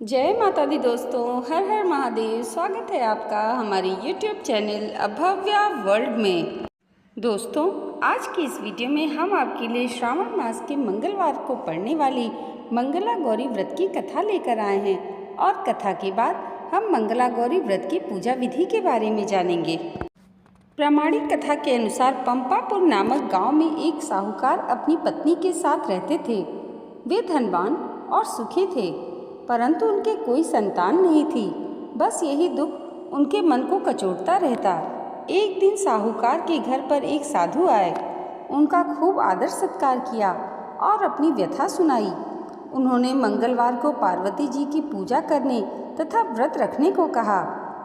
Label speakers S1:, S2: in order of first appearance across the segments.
S1: जय माता दी दोस्तों, हर हर महादेव। स्वागत है आपका हमारे YouTube चैनल अभव्या वर्ल्ड में। दोस्तों, आज की इस वीडियो में हम आपके लिए श्रावण मास के मंगलवार को पड़ने वाली मंगला गौरी व्रत की कथा लेकर आए हैं और कथा के बाद हम मंगला गौरी व्रत की पूजा विधि के बारे में जानेंगे। प्रामाणिक कथा के अनुसार पंपापुर नामक गांव में एक साहूकार अपनी पत्नी के साथ रहते थे। वे धनवान और सुखी थे, परंतु उनके कोई संतान नहीं थी। बस यही दुख उनके मन को कचोटता रहता। एक दिन साहूकार के घर पर एक साधु आए। उनका खूब आदर सत्कार किया और अपनी व्यथा सुनाई। उन्होंने मंगलवार को पार्वती जी की पूजा करने तथा व्रत रखने को कहा।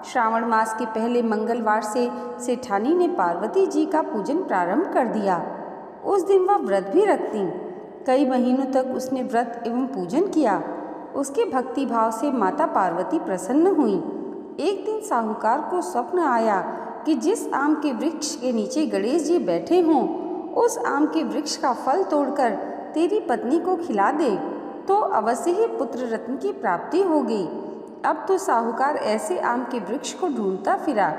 S1: श्रावण मास के पहले मंगलवार से सेठानी ने पार्वती जी का पूजन प्रारंभ कर दिया। उस दिन वह व्रत भी रखती। कई महीनों तक उसने व्रत एवं पूजन किया। उसके भक्ति भाव से माता पार्वती प्रसन्न हुई। एक दिन साहूकार को स्वप्न आया कि जिस आम के वृक्ष के नीचे गणेश जी बैठे हों, उस आम के वृक्ष का फल तोड़कर तेरी पत्नी को खिला दे तो अवश्य ही पुत्र रत्न की प्राप्ति होगी। अब तो साहूकार ऐसे आम के वृक्ष को ढूंढता फिरा।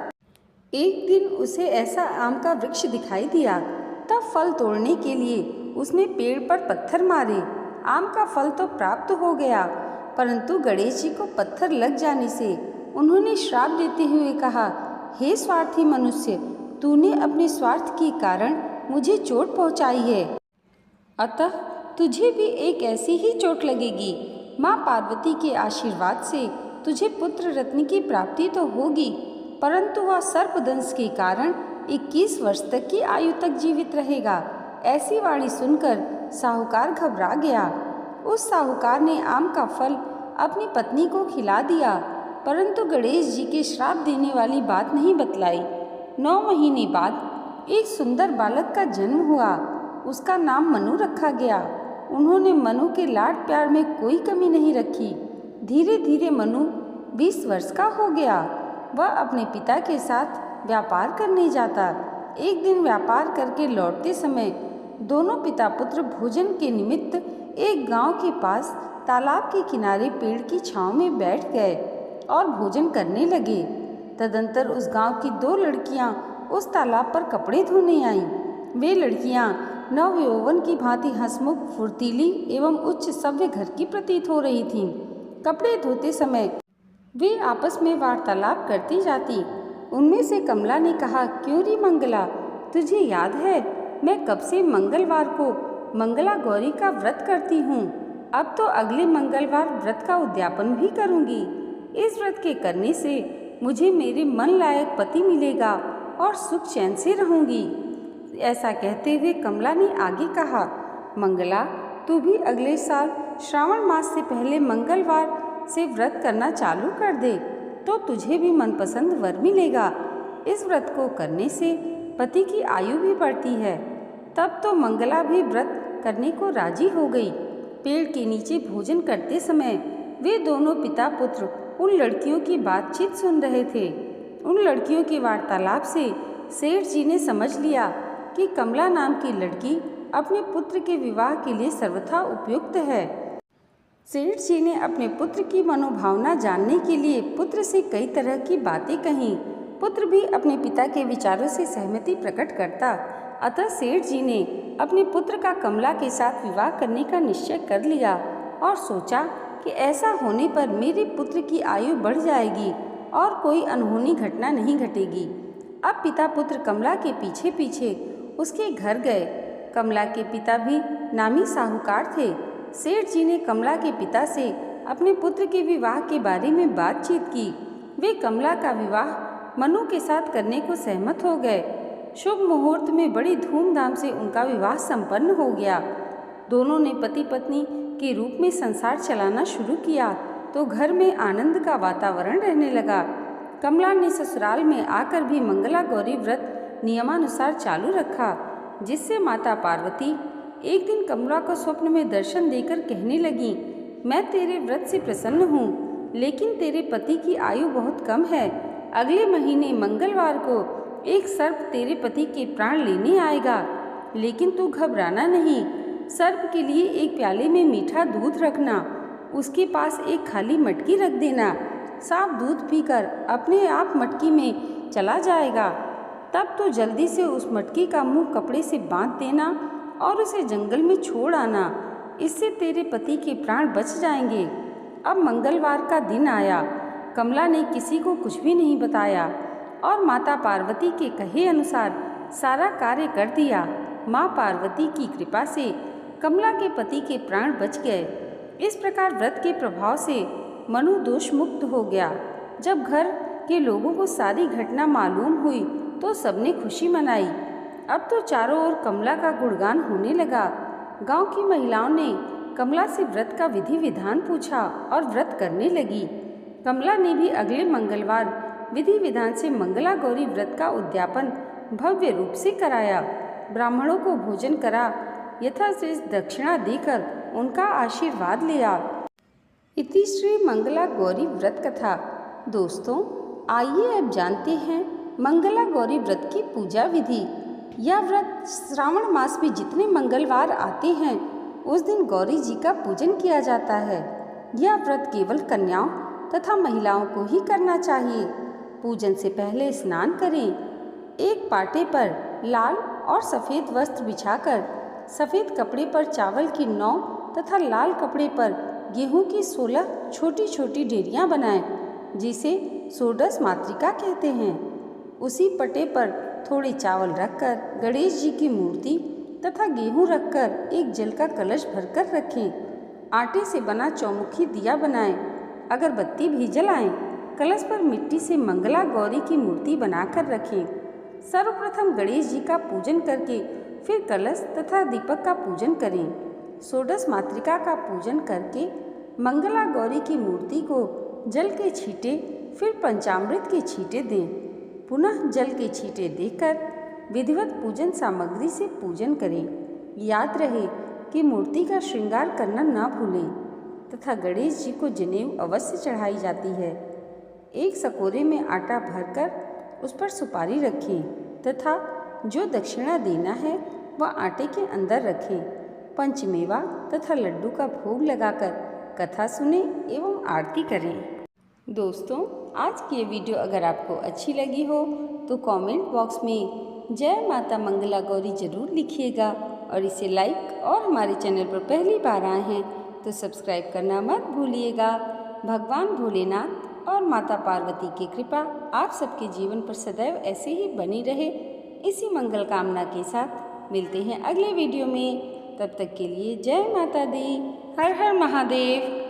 S1: एक दिन उसे ऐसा आम का वृक्ष दिखाई दिया। तब फल तोड़ने के लिए उसने पेड़ पर पत्थर मारे। आम का फल तो प्राप्त हो गया, परंतु गणेश जी को पत्थर लग जाने से उन्होंने श्राप देते हुए कहा, हे स्वार्थी मनुष्य, तूने अपने स्वार्थ के कारण मुझे चोट पहुंचाई है, अतः तुझे भी एक ऐसी ही चोट लगेगी। माँ पार्वती के आशीर्वाद से तुझे पुत्र रत्न की प्राप्ति तो होगी, परंतु वह सर्पदंश के कारण 21 वर्ष तक की आयु तक जीवित रहेगा। ऐसी वाणी सुनकर साहूकार घबरा गया। उस साहूकार ने आम का फल अपनी पत्नी को खिला दिया, परंतु गणेश जी के श्राप देने वाली बात नहीं बतलाई। 9 महीने बाद एक सुंदर बालक का जन्म हुआ। उसका नाम मनु रखा गया। उन्होंने मनु के लाड प्यार में कोई कमी नहीं रखी। धीरे धीरे मनु 20 वर्ष का हो गया। वह अपने पिता के साथ व्यापार करने जाता। एक दिन व्यापार करके लौटते समय दोनों पिता पुत्र भोजन के निमित्त एक गांव के पास तालाब के किनारे पेड़ की छांव में बैठ गए और भोजन करने लगे। तदंतर उस गांव की 2 लड़कियां उस तालाब पर कपड़े धोने आईं। वे लड़कियां नवयौवन की भांति हंसमुख, फुर्तीली एवं उच्च सभ्य घर की प्रतीत हो रही थीं। कपड़े धोते समय वे आपस में वार्तालाप करती जाती। उनमें से कमला ने कहा, क्यों री मंगला, तुझे याद है मैं कब से मंगलवार को मंगला गौरी का व्रत करती हूँ। अब तो अगले मंगलवार व्रत का उद्यापन भी करूँगी। इस व्रत के करने से मुझे मेरे मन लायक पति मिलेगा और सुख चैन से रहूँगी। ऐसा कहते हुए कमला ने आगे कहा, मंगला, तू भी अगले साल श्रावण मास से पहले मंगलवार से व्रत करना चालू कर दे तो तुझे भी मनपसंद वर मिलेगा। इस व्रत को करने से पति की आयु भी बढ़ती है। तब तो मंगला भी व्रत करने को राजी हो गई। पेड़ के नीचे भोजन करते समय वे दोनों पिता पुत्र उन लड़कियों की बातचीत सुन रहे थे। उन लड़कियों के वार्तालाप से सेठ जी ने समझ लिया कि कमला नाम की लड़की अपने पुत्र के विवाह के लिए सर्वथा उपयुक्त है। सेठ जी ने अपने पुत्र की मनोभावना जानने के लिए पुत्र से कई तरह की बातें कहीं। पुत्र भी अपने पिता के विचारों से सहमति प्रकट करता। अतः सेठ जी ने अपने पुत्र का कमला के साथ विवाह करने का निश्चय कर लिया और सोचा कि ऐसा होने पर मेरे पुत्र की आयु बढ़ जाएगी और कोई अनहोनी घटना नहीं घटेगी। अब पिता पुत्र कमला के पीछे पीछे उसके घर गए। कमला के पिता भी नामी साहूकार थे। सेठ जी ने कमला के पिता से अपने पुत्र के विवाह के बारे में बातचीत की। वे कमला का विवाह मनु के साथ करने को सहमत हो गए। शुभ मुहूर्त में बड़ी धूमधाम से उनका विवाह संपन्न हो गया। दोनों ने पति पत्नी के रूप में संसार चलाना शुरू किया तो घर में आनंद का वातावरण रहने लगा। कमला ने ससुराल में आकर भी मंगला गौरी व्रत नियमानुसार चालू रखा, जिससे माता पार्वती एक दिन कमला को स्वप्न में दर्शन देकर कहने लगी, मैं तेरे व्रत से प्रसन्न हूँ, लेकिन तेरे पति की आयु बहुत कम है। अगले महीने मंगलवार को एक सर्प तेरे पति के प्राण लेने आएगा, लेकिन तू घबराना नहीं। सर्प के लिए एक प्याले में मीठा दूध रखना उसके पास एक खाली मटकी रख देना। साफ दूध पीकर अपने आप मटकी में चला जाएगा। तब तो जल्दी से उस मटकी का मुंह कपड़े से बांध देना और उसे जंगल में छोड़ आना। इससे तेरे पति के प्राण बच जाएंगे। अब मंगलवार का दिन आया। कमला ने किसी को कुछ भी नहीं बताया और माता पार्वती के कहे अनुसार सारा कार्य कर दिया। माँ पार्वती की कृपा से कमला के पति के प्राण बच गए। इस प्रकार व्रत के प्रभाव से मनु दोष मुक्त हो गया। जब घर के लोगों को सारी घटना मालूम हुई तो सबने खुशी मनाई। अब तो चारों ओर कमला का गुणगान होने लगा। गांव की महिलाओं ने कमला से व्रत का विधि विधान पूछा और व्रत करने लगी। कमला ने भी अगले मंगलवार विधि विधान से मंगला गौरी व्रत का उद्यापन भव्य रूप से कराया। ब्राह्मणों को भोजन करा, यथाश्रेष्ठ दक्षिणा देकर उनका आशीर्वाद लिया। इति श्री मंगला गौरी व्रत कथा। दोस्तों, आइए अब जानते हैं मंगला गौरी व्रत की पूजा विधि। यह व्रत श्रावण मास में जितने मंगलवार आते हैं उस दिन गौरी जी का पूजन किया जाता है। यह व्रत केवल कन्याओं तथा महिलाओं को ही करना चाहिए। पूजन से पहले स्नान करें। एक पाटे पर लाल और सफ़ेद वस्त्र बिछाकर सफ़ेद कपड़े पर चावल की 9 तथा लाल कपड़े पर गेहूं की 16 छोटी छोटी डेरियां बनाएं, जिसे षोडश मातृका कहते हैं। उसी पटे पर थोड़े चावल रखकर गणेश जी की मूर्ति तथा गेहूं रखकर एक जल का कलश भरकर रखें। आटे से बना चौमुखी दिया बनाएं, अगरबत्ती भी जलाएं। कलश पर मिट्टी से मंगला गौरी की मूर्ति बनाकर रखें। सर्वप्रथम गणेश जी का पूजन करके फिर कलश तथा दीपक का पूजन करें। षोडश मातृका का पूजन करके मंगला गौरी की मूर्ति को जल के छींटे फिर पंचामृत के छींटे दें। पुनः जल के छींटे देकर विधिवत पूजन सामग्री से पूजन करें। याद रहे कि मूर्ति का श्रृंगार करना ना भूलें तथा गणेश जी को जनेऊ अवश्य चढ़ाई जाती है। एक सकोरे में आटा भरकर उस पर सुपारी रखें तथा जो दक्षिणा देना है वह आटे के अंदर रखें। पंचमेवा तथा लड्डू का भोग लगाकर कथा सुने एवं आरती करें। दोस्तों, आज की ये वीडियो अगर आपको अच्छी लगी हो तो कमेंट बॉक्स में जय माता मंगला गौरी जरूर लिखिएगा और इसे लाइक और हमारे चैनल पर पहली बार आए हैं तो सब्सक्राइब करना मत भूलिएगा। भगवान भोलेनाथ और माता पार्वती की कृपा आप सबके जीवन पर सदैव ऐसे ही बनी रहे। इसी मंगल कामना के साथ मिलते हैं अगले वीडियो में। तब तक के लिए जय माता दी। हर हर महादेव।